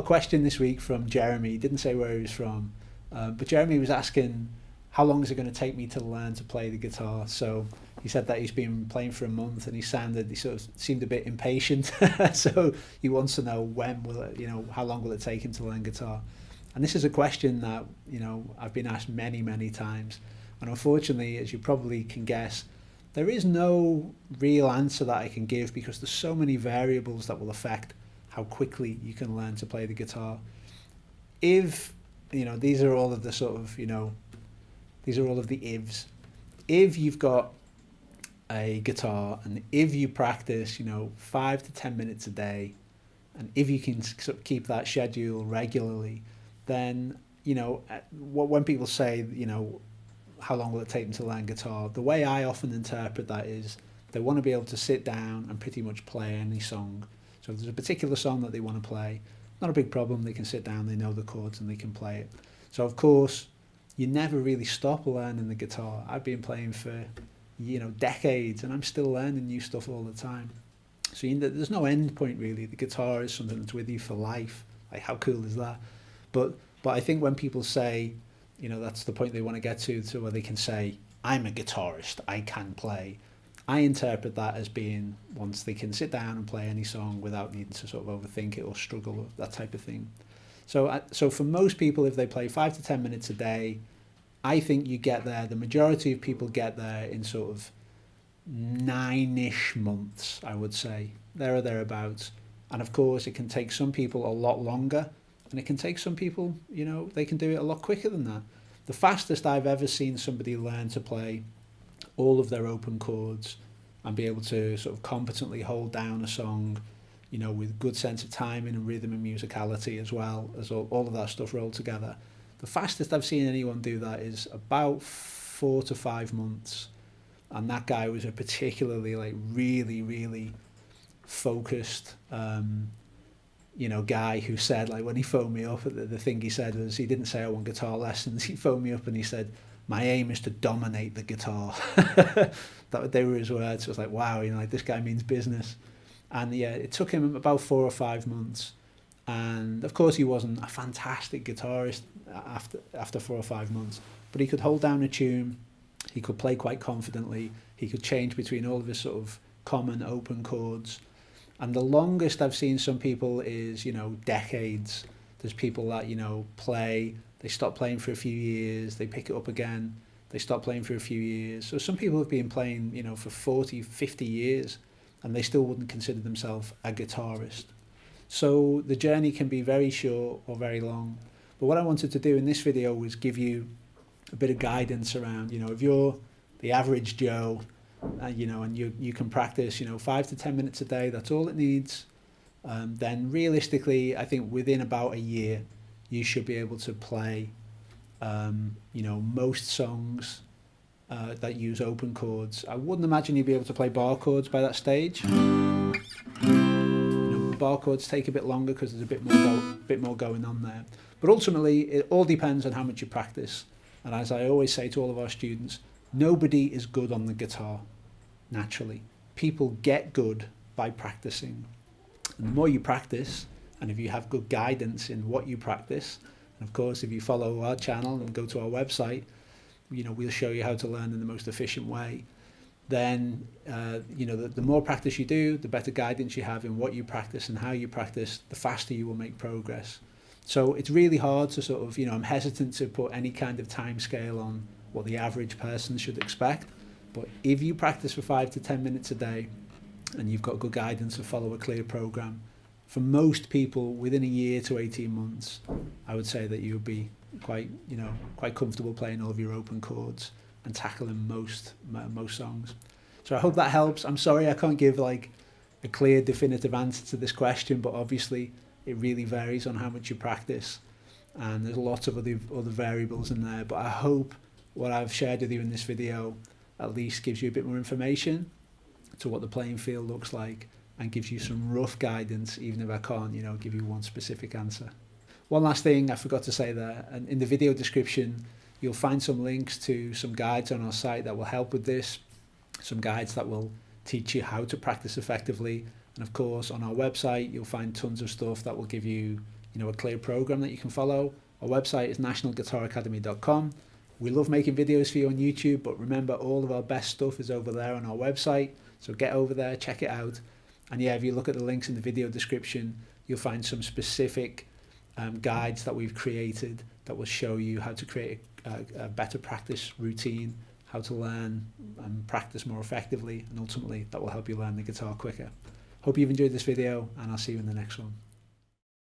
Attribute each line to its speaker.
Speaker 1: question this week from Jeremy. He didn't say where he was from, but Jeremy was asking, how long is it going to take me to learn to play the guitar? So he said that he's been playing for a month and he sort of seemed a bit impatient. So he wants to know how long will it take him to learn guitar? And this is a question that, I've been asked many, many times. And unfortunately, as you probably can guess, there is no real answer that I can give because there's so many variables that will affect how quickly you can learn to play the guitar. If, these are all of the sort of, these are all of the ifs. If you've got a guitar and if you practice, 5 to 10 minutes a day, and if you can sort of keep that schedule regularly, then, when people say, how long will it take them to learn guitar? The way I often interpret that is they want to be able to sit down and pretty much play any song. So if there's a particular song that they want to play, not a big problem, they can sit down, they know the chords and they can play it. So of course, you never really stop learning the guitar. I've been playing for, decades and I'm still learning new stuff all the time. So there's no end point really. The guitar is something that's with you for life. Like how cool is that? But I think when people say, that's the point they want to get to where they can say, I'm a guitarist, I can play. I interpret that as being once they can sit down and play any song without needing to sort of overthink it or struggle or that type of thing. So for most people, if they play 5 to 10 minutes a day, I think you get there. The majority of people get there in sort of 9-ish months, I would say, there or thereabouts. And of course, it can take some people a lot longer, and it can take some people, they can do it a lot quicker than that. The fastest I've ever seen somebody learn to play all of their open chords and be able to sort of competently hold down a song, with good sense of timing and rhythm and musicality as well as all of that stuff rolled together. The fastest I've seen anyone do that is about 4 to 5 months. And that guy was a particularly really, really focused, guy who said, when he phoned me up, the thing he said was, he didn't say I want guitar lessons. He phoned me up and he said, my aim is to dominate the guitar. They were his words. So I was like, wow, this guy means business. And yeah, it took him about 4 or 5 months. And of course he wasn't a fantastic guitarist after 4 or 5 months, but he could hold down a tune, he could play quite confidently, he could change between all of his sort of common open chords. And the longest I've seen some people is, decades. There's people that, play, they stop playing for a few years, they pick it up again, they stop playing for a few years. So some people have been playing, for 40, 50 years, and they still wouldn't consider themselves a guitarist. So the journey can be very short or very long. But what I wanted to do in this video was give you a bit of guidance around, if you're the average Joe, and you can practice, 5 to 10 minutes a day, that's all it needs. Then realistically, I think within about a year, you should be able to play, most songs that use open chords. I wouldn't imagine you'd be able to play bar chords by that stage. Bar chords take a bit longer because there's a bit more going on there. But ultimately, it all depends on how much you practice. And as I always say to all of our students, nobody is good on the guitar naturally. People get good by practicing. And the more you practice, and if you have good guidance in what you practice, and of course, if you follow our channel and go to our website, we'll show you how to learn in the most efficient way. Then, the more practice you do, the better guidance you have in what you practice and how you practice, the faster you will make progress. So it's really hard to sort of, I'm hesitant to put any kind of time scale on what the average person should expect. But if you practice for 5 to 10 minutes a day and you've got good guidance and follow a clear program, for most people within a year to 18 months, I would say that you'll be quite comfortable playing all of your open chords and tackling most songs. So I hope that helps. I'm sorry I can't give a clear definitive answer to this question, but obviously it really varies on how much you practice, and there's lots of other variables in there. But I hope what I've shared with you in this video at least gives you a bit more information to what the playing field looks like and gives you some rough guidance, even if I can't give you one specific answer. One last thing I forgot to say there, and in the video description you'll find some links to some guides on our site that will help with this, some guides that will teach you how to practice effectively. And of course, on our website, you'll find tons of stuff that will give you, a clear program that you can follow. Our website is nationalguitaracademy.com. We love making videos for you on YouTube, but remember, all of our best stuff is over there on our website. So get over there, check it out. And yeah, if you look at the links in the video description, you'll find some specific guides that we've created that will show you how to create a better practice routine, how to learn and practice more effectively, and ultimately that will help you learn the guitar quicker. Hope you've enjoyed this video, and I'll see you in the next one.